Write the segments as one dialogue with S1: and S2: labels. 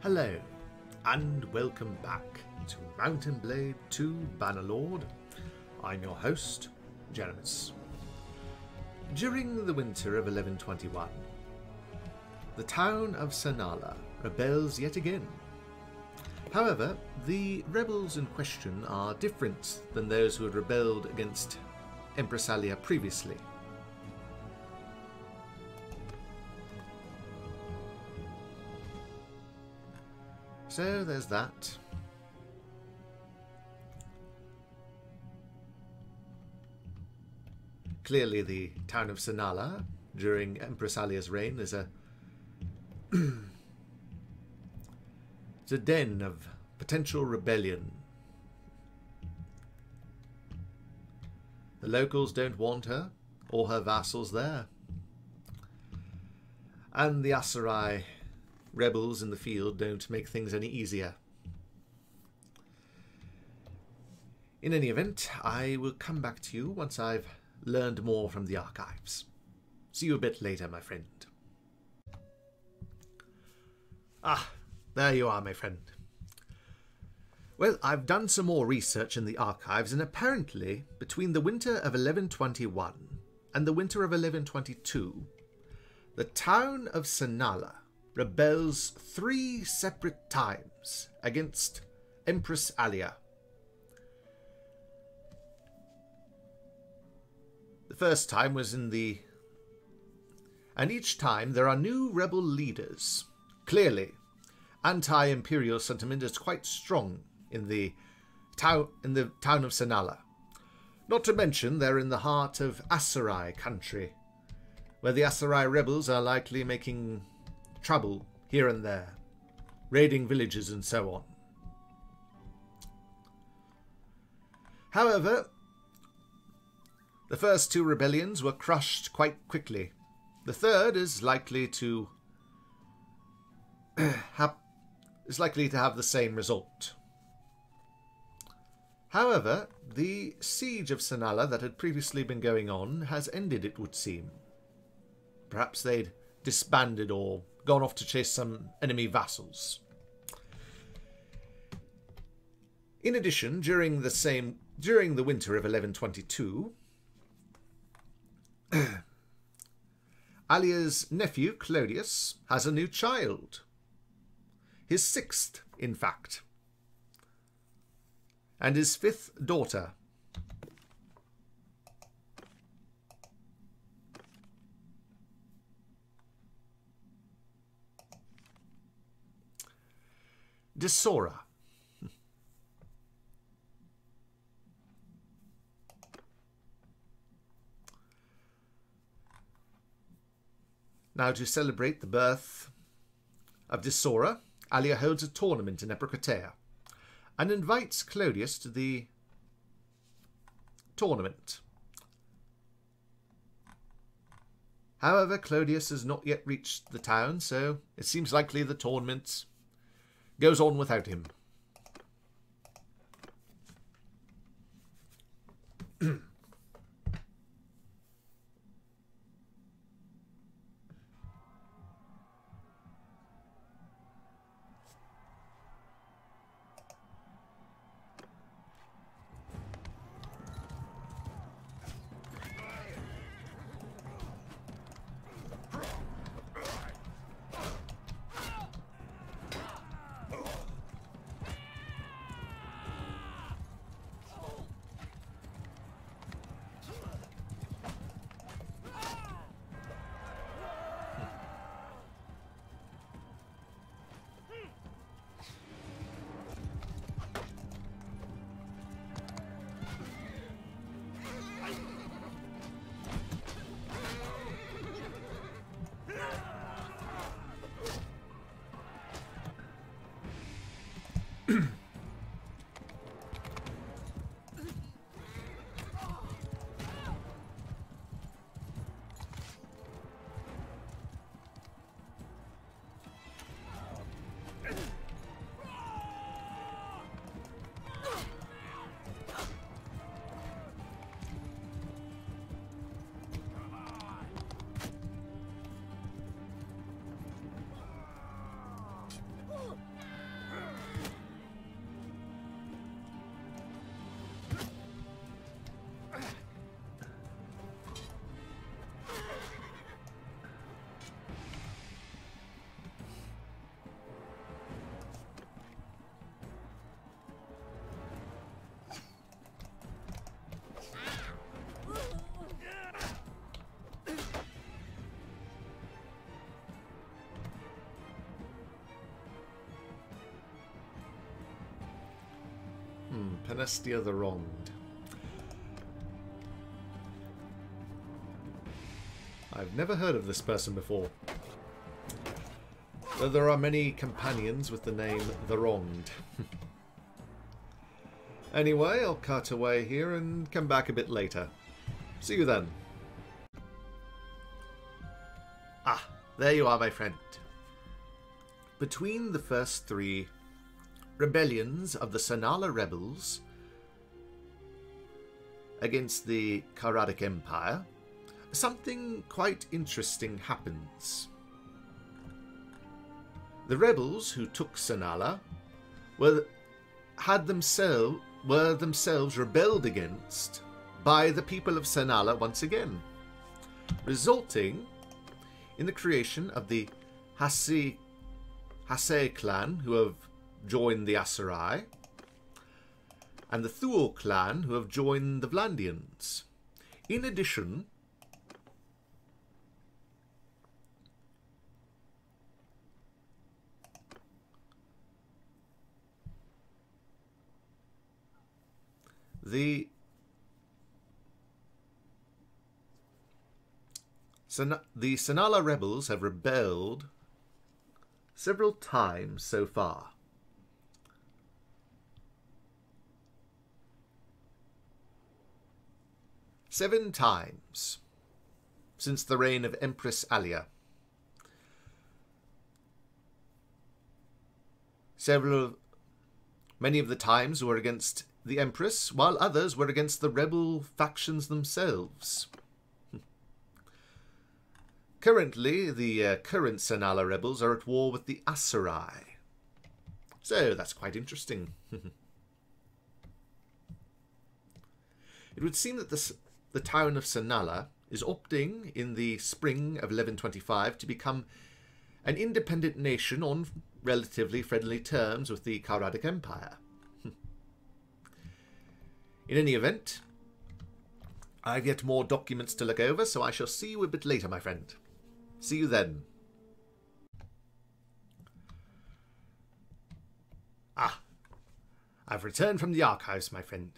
S1: Hello, and welcome back to Mount and Blade 2 Bannerlord. I'm your host, Jeremis. During the winter of 1121, the town of Sanala rebels yet again. However, the rebels in question are different than those who had rebelled against Empress Alea previously. So there's that. Clearly the town of Sanala during Empress Alea's reign is a it's a den of potential rebellion. The locals don't want her or her vassals there. And the Aserai rebels in the field don't make things any easier. In any event, I will come back to you once I've learned more from the archives. See you a bit later, my friend. Ah, there you are, my friend. Well, I've done some more research in the archives, and apparently, between the winter of 1121 and the winter of 1122, the town of Sanala rebels 3 separate times against Empress Alea. The first time was in the... And each time there are new rebel leaders. Clearly, anti-imperial sentiment is quite strong in the town of Sanala. Not to mention they're in the heart of Aserai country, where the Aserai rebels are likely making trouble here and there, raiding villages and so on. However, the first 2 rebellions were crushed quite quickly. The third is likely to have the same result. However, the siege of Sanala that had previously been going on has ended, it would seem. Perhaps they'd disbanded or gone off to chase some enemy vassals. In addition, during the winter of 1122, Alea's nephew Claudius has a new child. His 6th, in fact. And his 5th daughter. Deasora. Now, to celebrate the birth of Deasora, Alea holds a tournament in Epicrotea and invites Claudius to the tournament. However, Claudius has not yet reached the town, so it seems likely the tournament goes on without him. Panestia the Wronged. I've never heard of this person before. Though there are many companions with the name the Wronged. Anyway, I'll cut away here and come back a bit later. See you then. Ah, there you are, my friend. Between the first three rebellions of the Sanala rebels against the Calradic Empire, something quite interesting happens. The rebels who took Sanala were themselves rebelled against by the people of Sanala once again, resulting in the creation of the Hasseidh clan, who have joined the Aserai, and the Thul clan, who have joined the Vlandians. In addition, the Sanala rebels have rebelled several times so far. Seven times since the reign of Empress Alea. Many of the times were against the Empress, while others were against the rebel factions themselves. Currently, the current Sanala rebels are at war with the Aserai. So that's quite interesting. It would seem that the town of Sanala is opting in the spring of 1125 to become an independent nation on relatively friendly terms with the Calradic Empire. In any event, I've yet more documents to look over, so I shall see you a bit later, my friend. See you then. Ah, I've returned from the archives, my friend.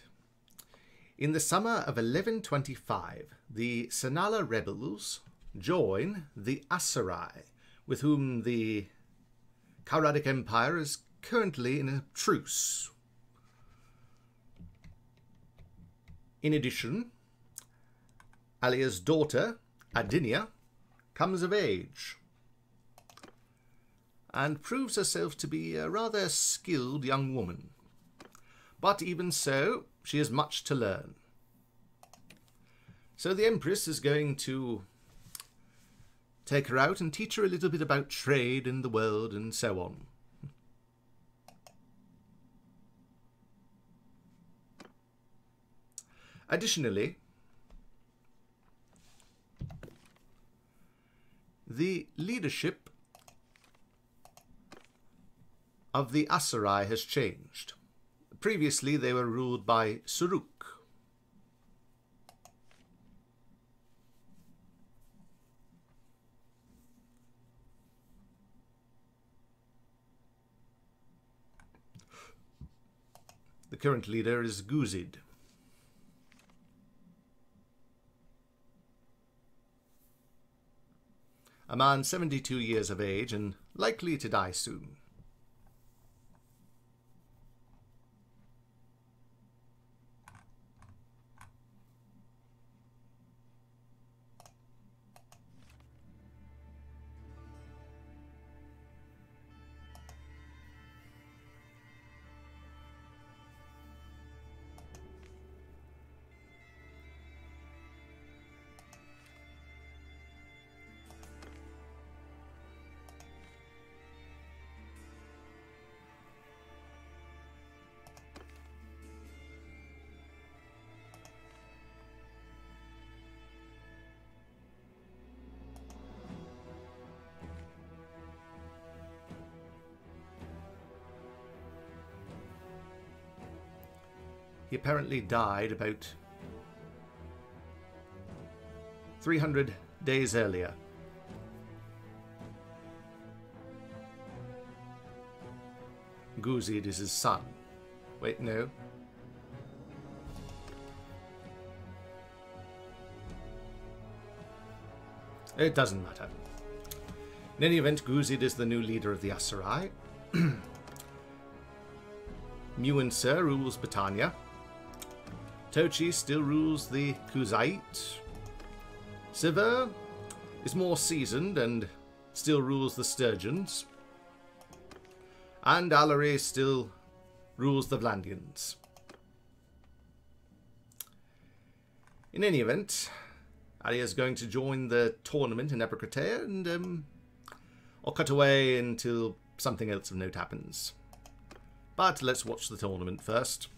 S1: In the summer of 1125, the Sanala rebels join the Aserai, with whom the Calradic Empire is currently in a truce. In addition, Alea's daughter, Adinia, comes of age and proves herself to be a rather skilled young woman. But even so, she has much to learn. So the Empress is going to take her out and teach her a little bit about trade in the world and so on. Additionally, the leadership of the Aserai has changed. Previously, they were ruled by Suruk. The current leader is Ghuzid. A man 72 years of age and likely to die soon. He apparently died about 300 days earlier. Ghuzid is his son. Wait, no. It doesn't matter. In any event, Ghuzid is the new leader of the Aserai. Muinsur rules Britannia. Tochi still rules the Ghuzid. Siver is more seasoned and still rules the Sturgeons. And Aserai still rules the Vlandians. In any event, Alea is going to join the tournament in Epicrotea, and I'll cut away until something else of note happens. But let's watch the tournament first.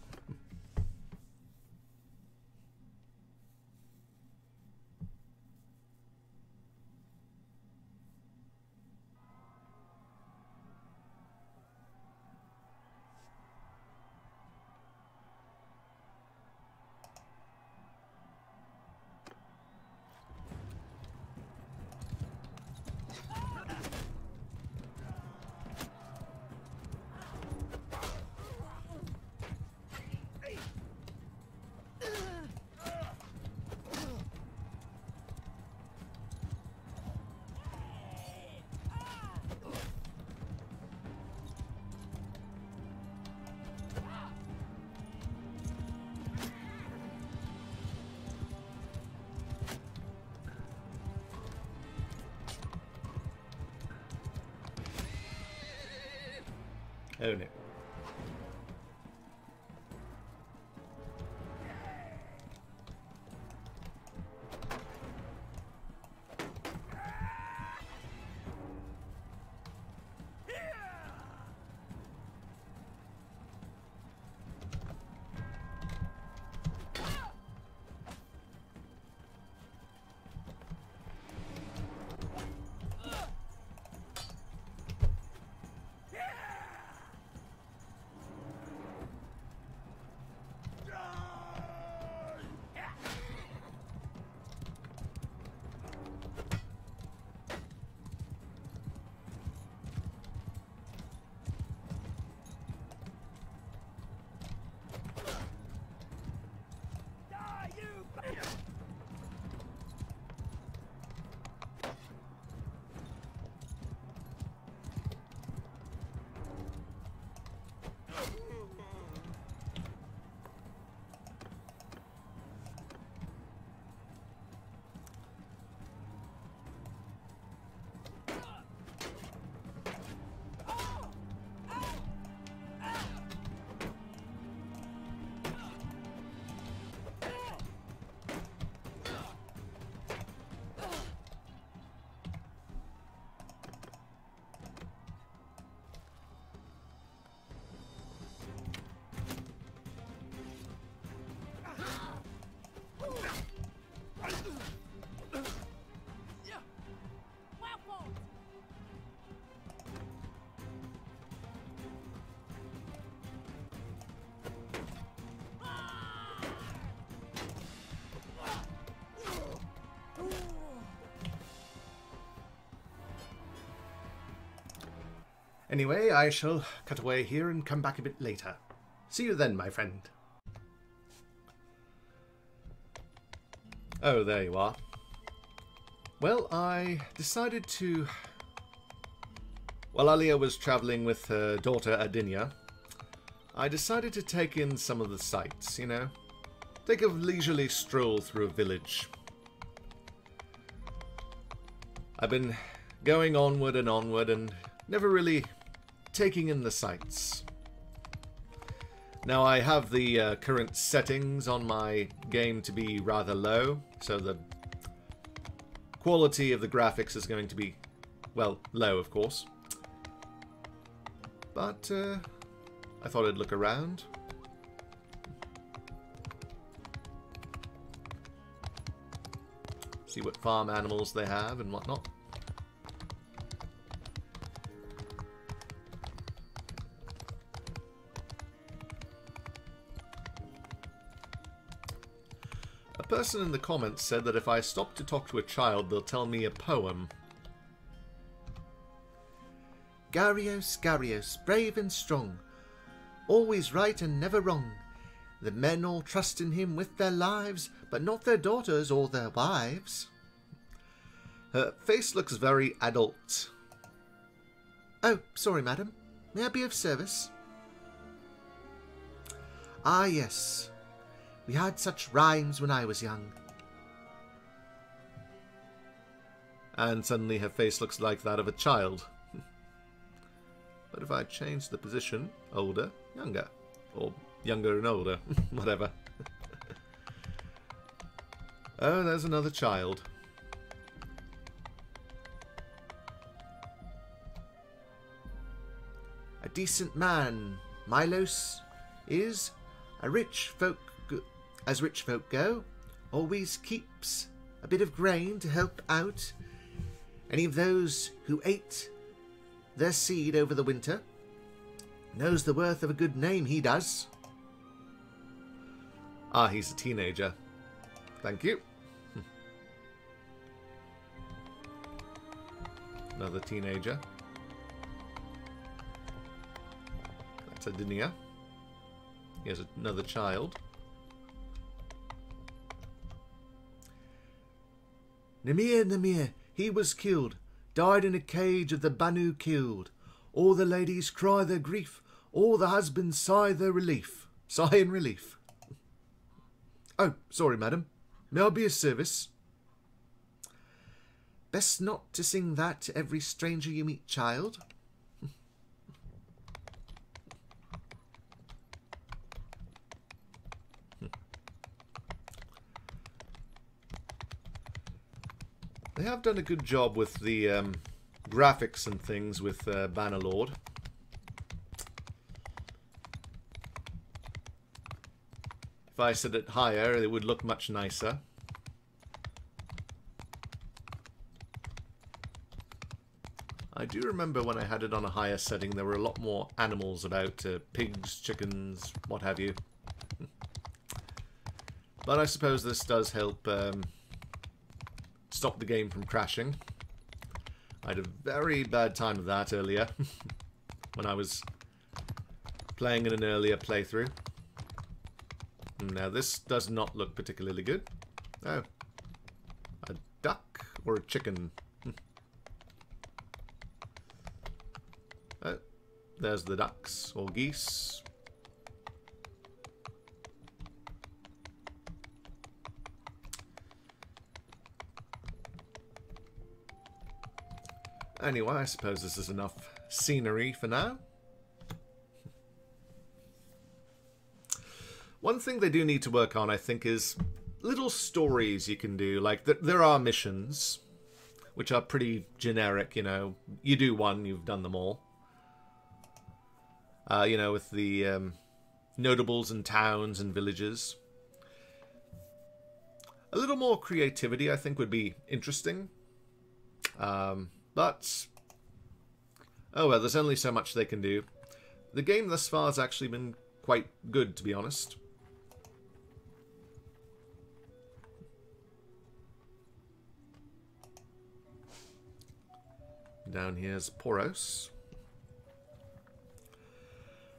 S1: Oh no. Anyway, I shall cut away here and come back a bit later. See you then, my friend. Oh, there you are. Well, I decided to... While Alea was travelling with her daughter Adinia, I decided to take in some of the sights, you know. Take a leisurely stroll through a village. I've been going onward and never really taking in the sights. Now I have the current settings on my game to be rather low, so the quality of the graphics is going to be, well, low of course. But I thought I'd look around. See what farm animals they have and whatnot. A person in the comments said that if I stop to talk to a child, they'll tell me a poem.
S2: Garios, Garios, brave and strong, always right and never wrong. The men all trust in him with their lives, but not their daughters or their wives.
S1: Her face looks very adult.
S2: Oh, sorry, madam. May I be of service? Ah, yes. We had such rhymes when I was young.
S1: And suddenly her face looks like that of a child. But if I change the position, older, younger. Or younger and older, whatever. Oh, there's another child.
S2: A decent man, Milos, is a rich folk, as rich folk go, always keeps a bit of grain to help out any of those who ate their seed over the winter. Knows the worth of a good name, he does.
S1: Ah, he's a teenager. Thank you. Another teenager. That's a Dinia. Here's another child.
S2: Namir, he was killed. Died in a cage of the Banu killed. All the ladies cry their grief. All the husbands sigh their relief. Sigh in relief. Oh, sorry, madam. May I be of service? Best not to sing that to every stranger you meet, child.
S1: They have done a good job with the graphics and things with Bannerlord. If I set it higher, it would look much nicer. I do remember when I had it on a higher setting, there were a lot more animals about, pigs, chickens, what have you. But I suppose this does help stop the game from crashing. I had a very bad time of that earlier, when I was playing in an earlier playthrough. Now this does not look particularly good. Oh. A duck or a chicken? Oh, there's the ducks or geese. Anyway, I suppose this is enough scenery for now. One thing they do need to work on, I think, is little stories you can do. Like, there are missions, which are pretty generic, you know. You do one, you've done them all. You know, with the notables and towns and villages. A little more creativity, I think, would be interesting. But, oh well, there's only so much they can do. The game thus far has actually been quite good, to be honest. Down here's Poros.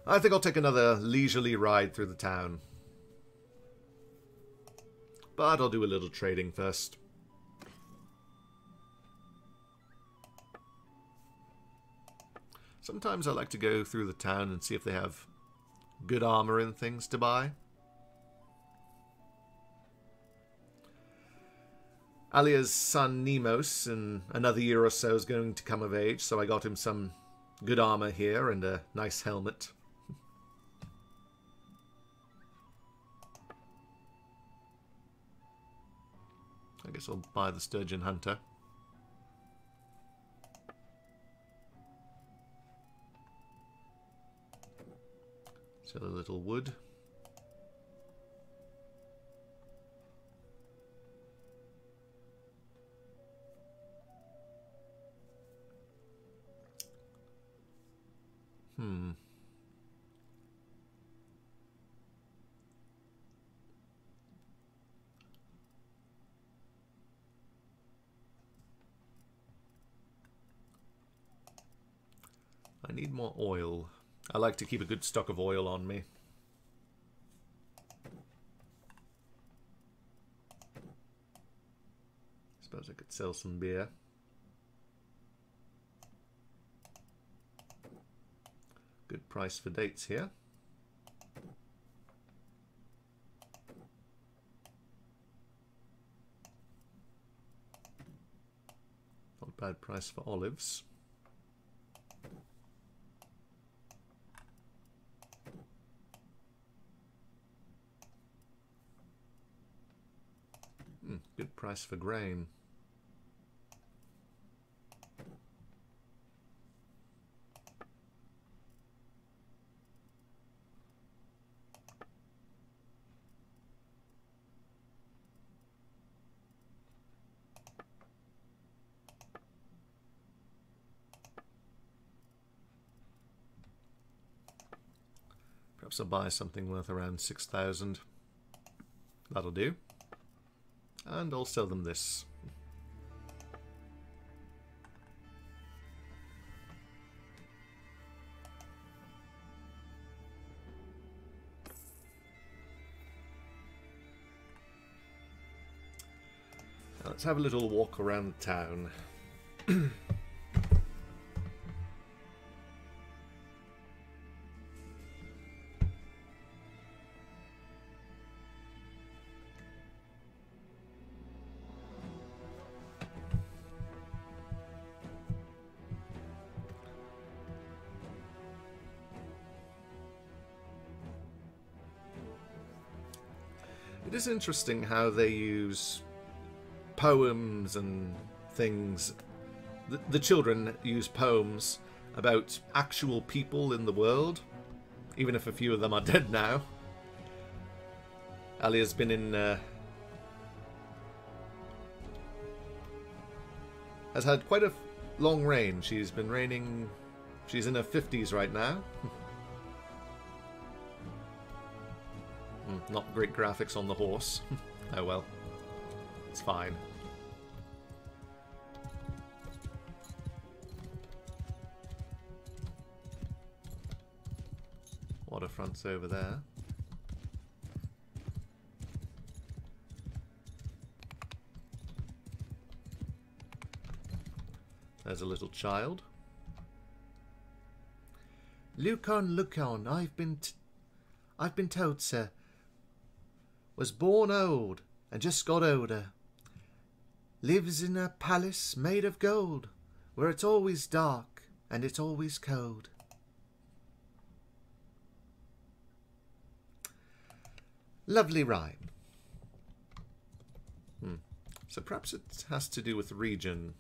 S1: I think I'll take another leisurely ride through the town. But I'll do a little trading first. Sometimes I like to go through the town and see if they have good armor and things to buy. Alea's son Nemos in another year or so is going to come of age, so I got him some good armor here and a nice helmet. I guess I'll buy the Sturgeon Hunter. Sell a little wood. I need more oil. I like to keep a good stock of oil on me. Suppose I could sell some beer. Good price for dates here. Not bad price for olives. Good price for grain. Perhaps I'll buy something worth around 6,000. That'll do. And I'll sell them this. Now let's have a little walk around the town. It is interesting how they use poems and things. The children use poems about actual people in the world, even if a few of them are dead now. Alea's been in... has had quite a long reign. She's been reigning... She's in her 50s right now. Not great graphics on the horse. Oh well. It's fine. Waterfront's over there. There's a little child.
S2: Look on, I've been told, sir. Was born old and just got older. Lives in a palace made of gold, where it's always dark and it's always cold.
S1: Lovely rhyme. So perhaps it has to do with region.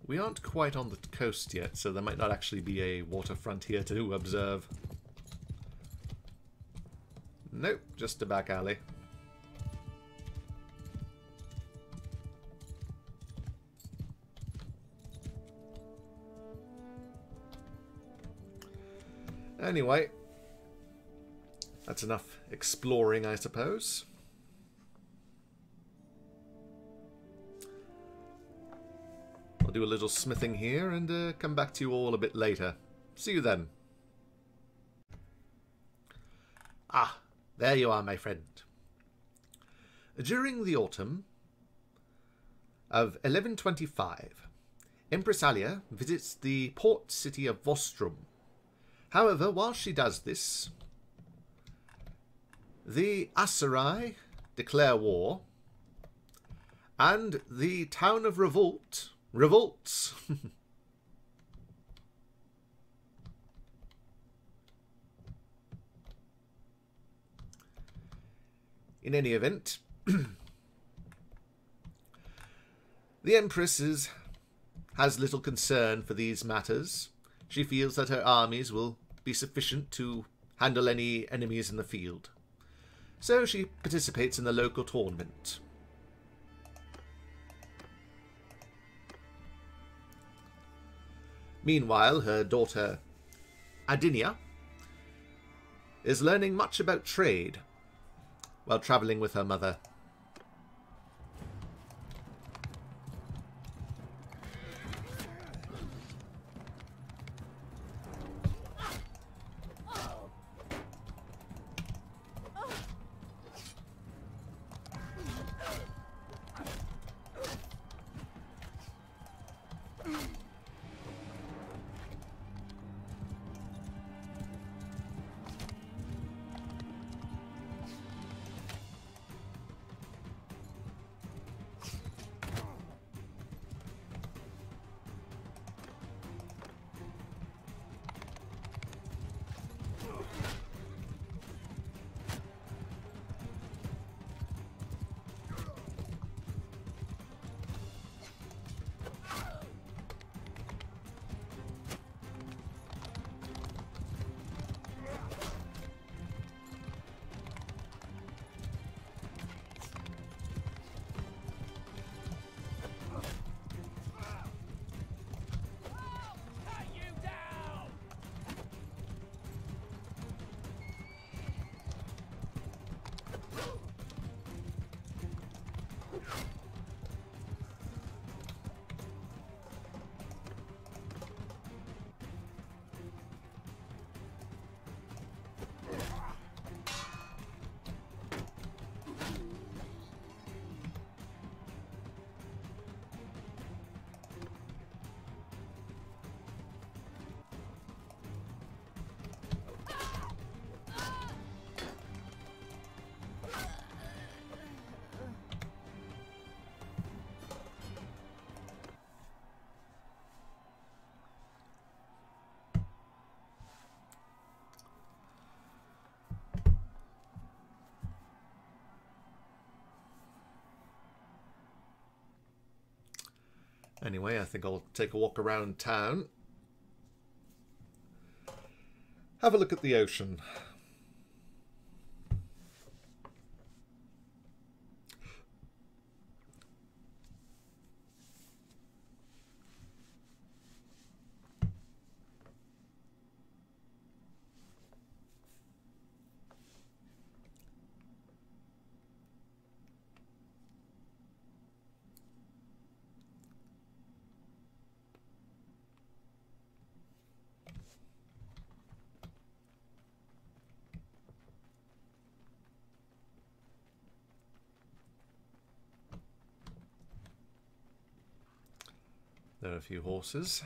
S1: We aren't quite on the coast yet, so there might not actually be a waterfront here to observe. Nope, just a back alley. Anyway, that's enough exploring, I suppose. I'll do a little smithing here and come back to you all a bit later. See you then.
S2: Ah, there you are, my friend.
S1: During the autumn of 1125, Empress Alea visits the port city of Vostrum. However, while she does this, the Aserai declare war, and the town of revolts. In any event, the Empress has little concern for these matters. She feels that her armies will be sufficient to handle any enemies in the field. So she participates in the local tournament. Meanwhile, her daughter, Adinia, is learning much about trade while travelling with her mother. Anyway, I think I'll take a walk around town. Have a look at the ocean. There are a few horses.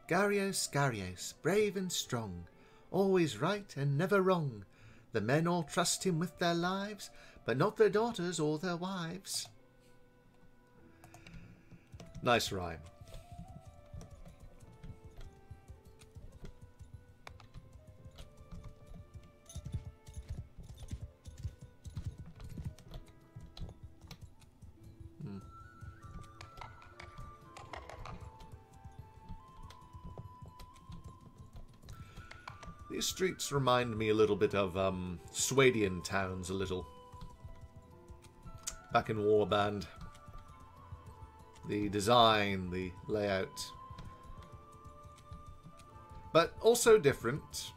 S2: Garios, Garios, brave and strong, always right and never wrong. The men all trust him with their lives, but not their daughters or their wives.
S1: Nice rhyme. These streets remind me a little bit of Swadian towns, a little. Back in Warband. The design, the layout. But also different.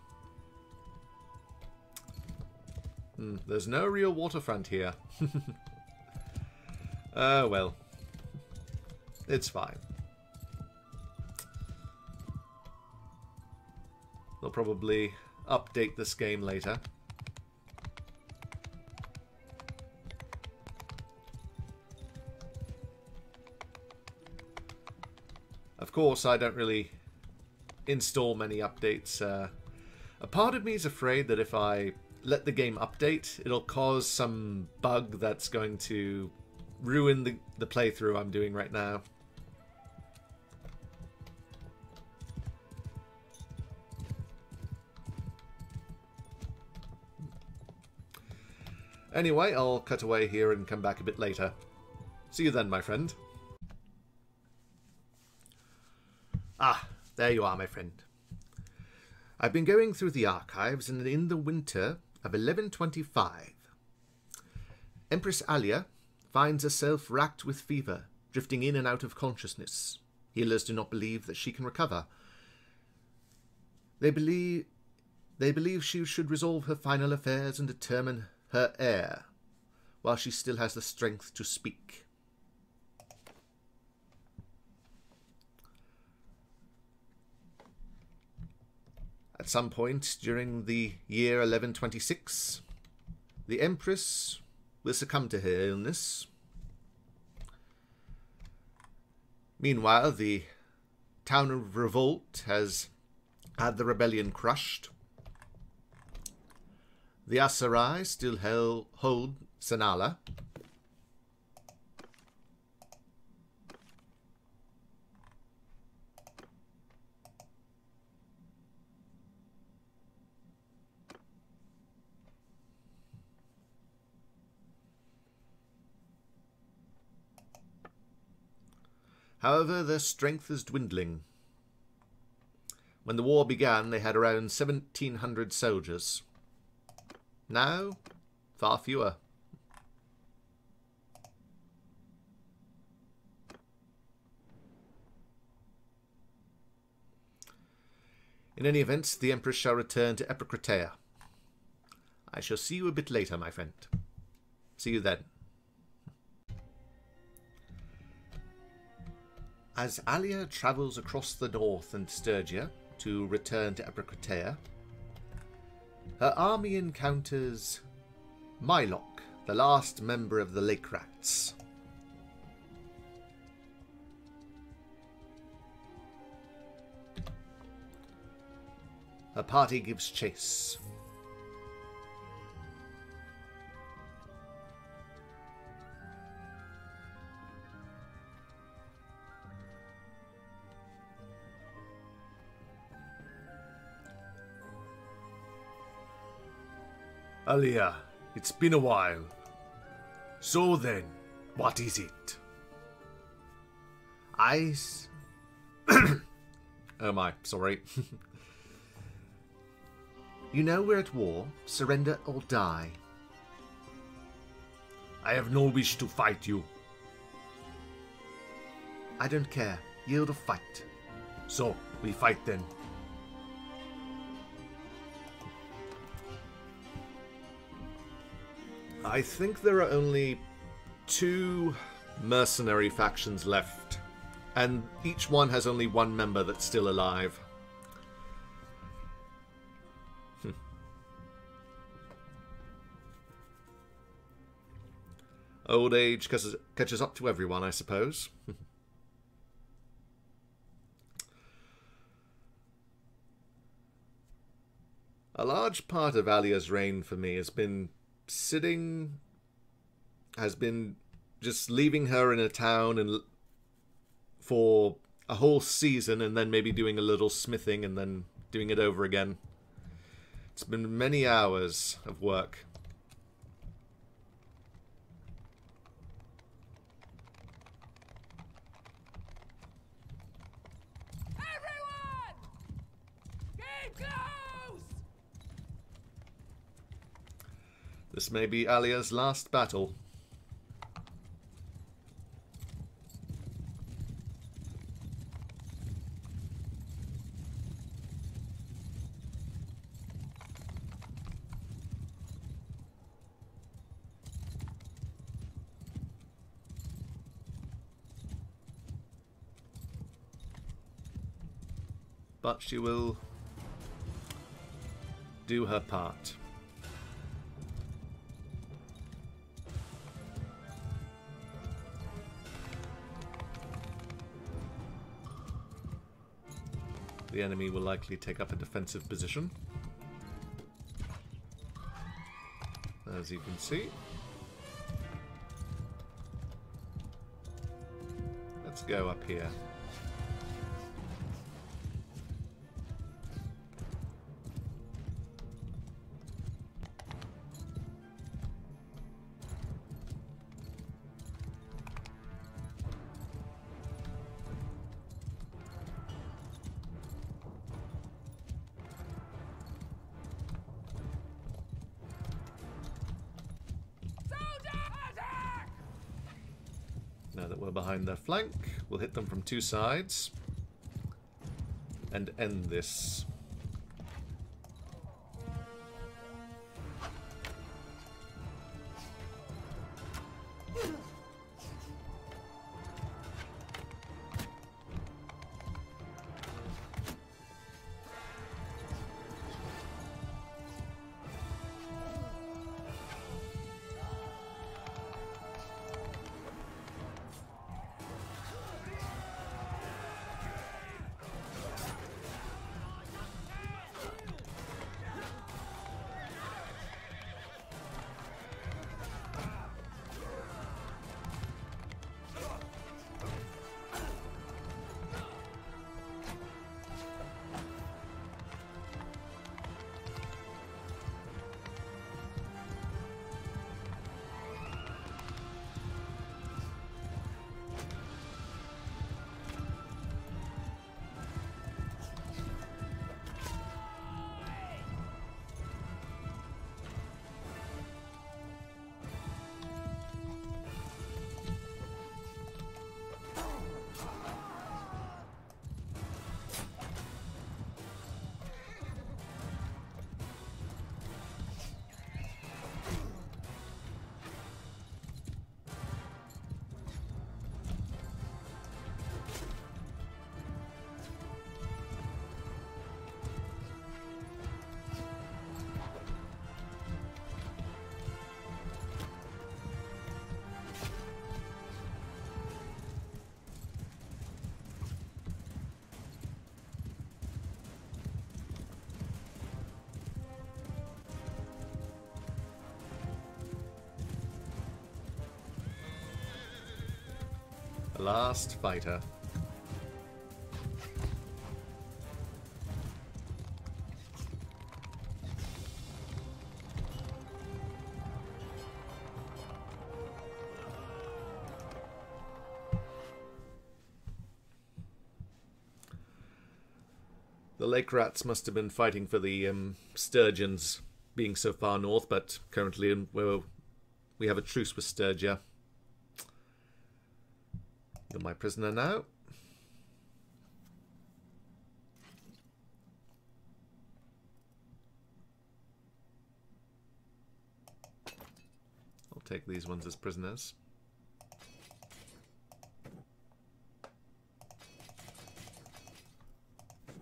S1: There's no real waterfront here. Well. It's fine. They'll probably update this game later. Of course, I don't really install many updates. A part of me is afraid that if I let the game update, it'll cause some bug that's going to ruin the playthrough I'm doing right now. Anyway, I'll cut away here and come back a bit later. See you then, my friend.
S2: Ah, there you are, my friend. I've been going through the archives, and in the winter of 1125, Empress Alea finds herself racked with fever, drifting in and out of consciousness. Healers do not believe that she can recover. They believe she should resolve her final affairs and determine her heir, while she still has the strength to speak. At some point during the year 1126, the Empress will succumb to her illness. Meanwhile, the town of Revolt has had the rebellion crushed. The Aserai still hold Sanala. However, their strength is dwindling. When the war began, they had around 1,700 soldiers. Now, far fewer. In any event, the Empress shall return to Epicrotea. I shall see you a bit later, my friend. See you then. As Alea travels across the north and Sturgia to return to Epicrotea, her army encounters Mylock, the last member of the Lake Rats. Her party gives chase.
S1: Alea, it's been a while. So then, what is it? Oh my, sorry.
S2: You know we're at war. Surrender or die.
S1: I have no wish to fight you.
S2: I don't care. Yield or fight.
S1: So, we fight then. I think there are only 2 mercenary factions left, and each one has only 1 member that's still alive. Old age catches up to everyone, I suppose. A large part of Alia's reign for me has been just leaving her in a town and for a whole season and then maybe doing a little smithing and then doing it over again. It's been many hours of work.
S3: Everyone! Keep close!
S1: This may be Alia's last battle. But she will do her part. The enemy will likely take up a defensive position, as you can see. Let's go up here. Now that we're behind their flank, we'll hit them from 2 sides and end this. The last fighter. The lake rats must have been fighting for the sturgeons being so far north, but currently we have a truce with Sturgia. You're my prisoner now. I'll take these ones as prisoners.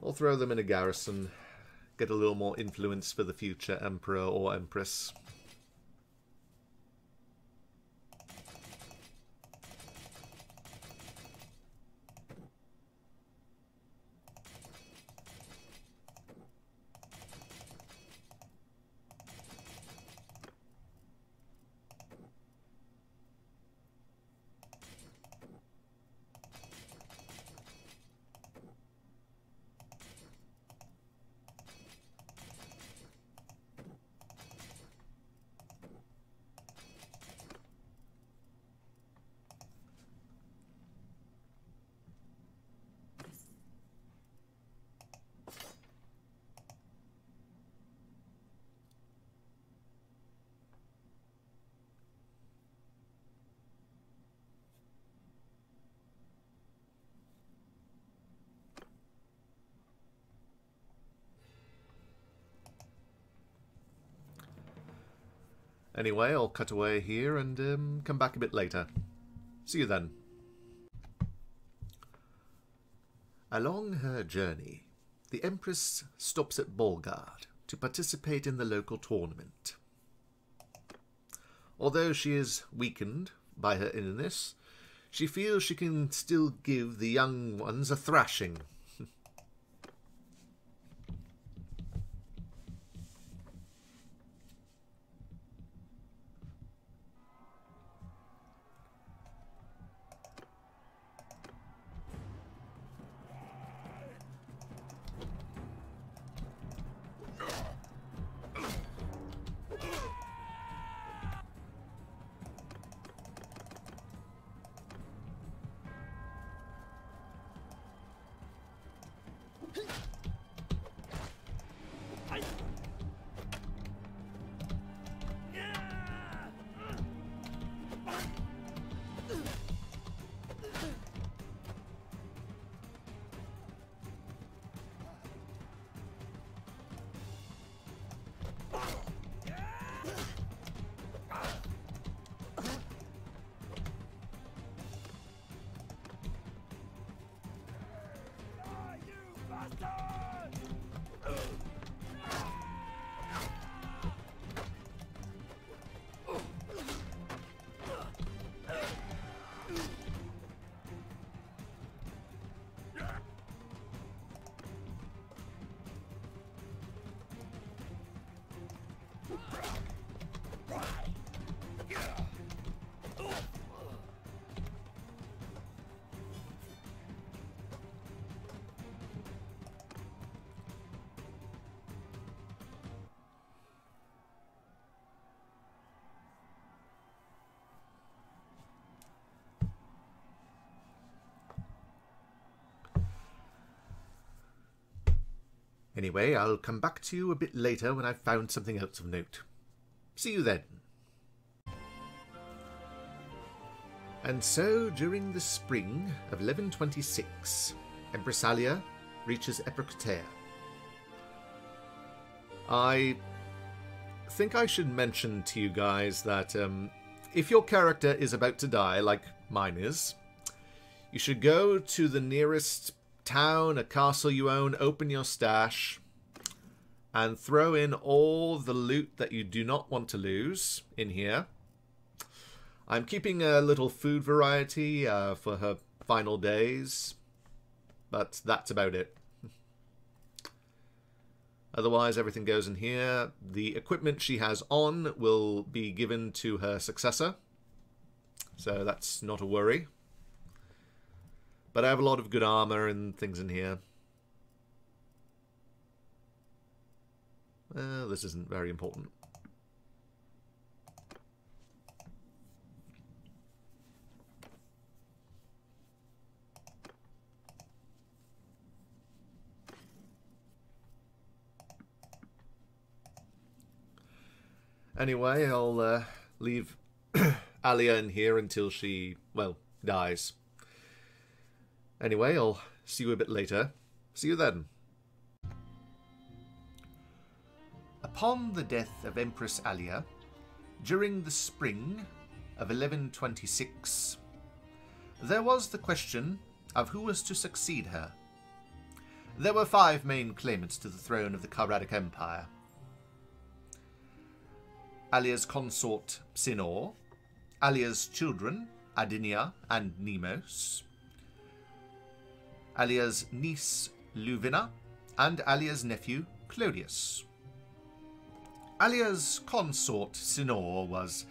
S1: I'll throw them in a garrison, get a little more influence for the future Emperor or Empress. Anyway, I'll cut away here and come back a bit later. See you then.
S2: Along her journey, the Empress stops at Bolgard to participate in the local tournament. Although she is weakened by her illness, she feels she can still give the young ones a thrashing. Anyway, I'll come back to you a bit later when I've found something else of note. See you then. And so, during the spring of 1126, Empress Alea reaches Epicrotea. I think I should mention to you guys that if your character is about to die, like mine is, you should go to the nearest town, a castle you own, open your stash, and throw in all the loot that you do not want to lose in here. I'm keeping a little food variety for her final days, but that's about it. Otherwise, everything goes in here. The equipment she has on will be given to her successor, so that's not a worry. But I have a lot of good armor and things in here. This isn't very important.
S1: Anyway, I'll leave Alea in here until she, well, dies. Anyway, I'll see you a bit later. See you then. Upon the death of Empress Alea, during the spring of 1126, there was the question of who was to succeed her. There were 5 main claimants to the throne of the Calradic Empire. Alea's consort Sinor, Alea's children Adinia and Nemos, Alea's niece Luvina, and Alea's nephew Claudius. Alea's consort Sinor was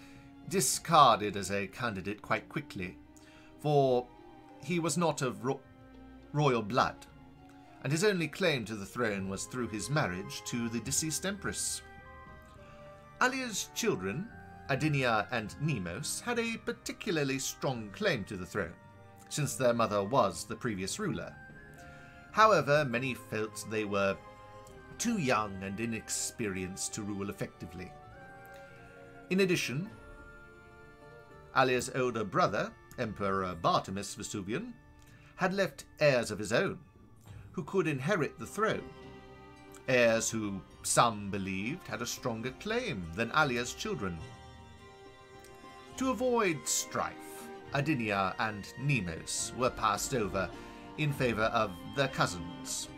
S1: discarded as a candidate quite quickly, for he was not of royal blood, and his only claim to the throne was through his marriage to the deceased empress. Alea's children, Adinia and Nemos, had a particularly strong claim to the throne, since their mother was the previous ruler. However, many felt they were too young and inexperienced to rule effectively. In addition, Alea's older brother, Emperor Bartimus Vesuvian, had left heirs of his own, who could inherit the throne, heirs who some believed had a stronger claim than Alea's children. To avoid strife, Adinia and Nemos were passed over in favour of their cousins.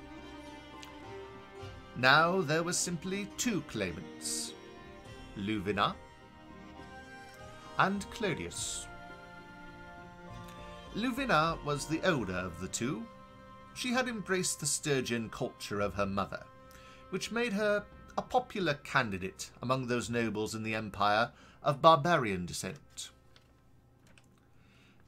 S1: Now there were simply 2 claimants, Luvina and Claudius. Luvina was the older of the 2. She had embraced the Sturgian culture of her mother, which made her a popular candidate among those nobles in the empire of barbarian descent.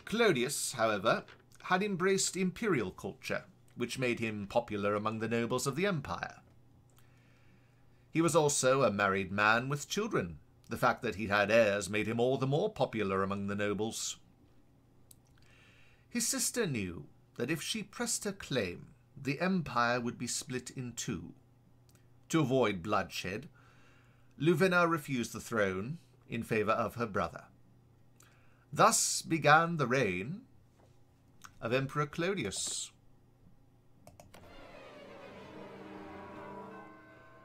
S1: Claudius, however, had embraced imperial culture, which made him popular among the nobles of the empire. He was also a married man with children. The fact that he had heirs made him all the more popular among the nobles. His sister knew that if she pressed her claim, the empire would be split in 2. To avoid bloodshed, Luvina refused the throne in favour of her brother. Thus began the reign of Emperor Claudius.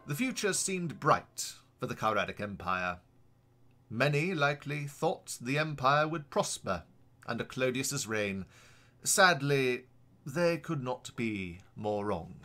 S1: The future seemed bright for the Calradic Empire. Many likely thought the empire would prosper under Claudius's reign. Sadly, they could not be more wrong.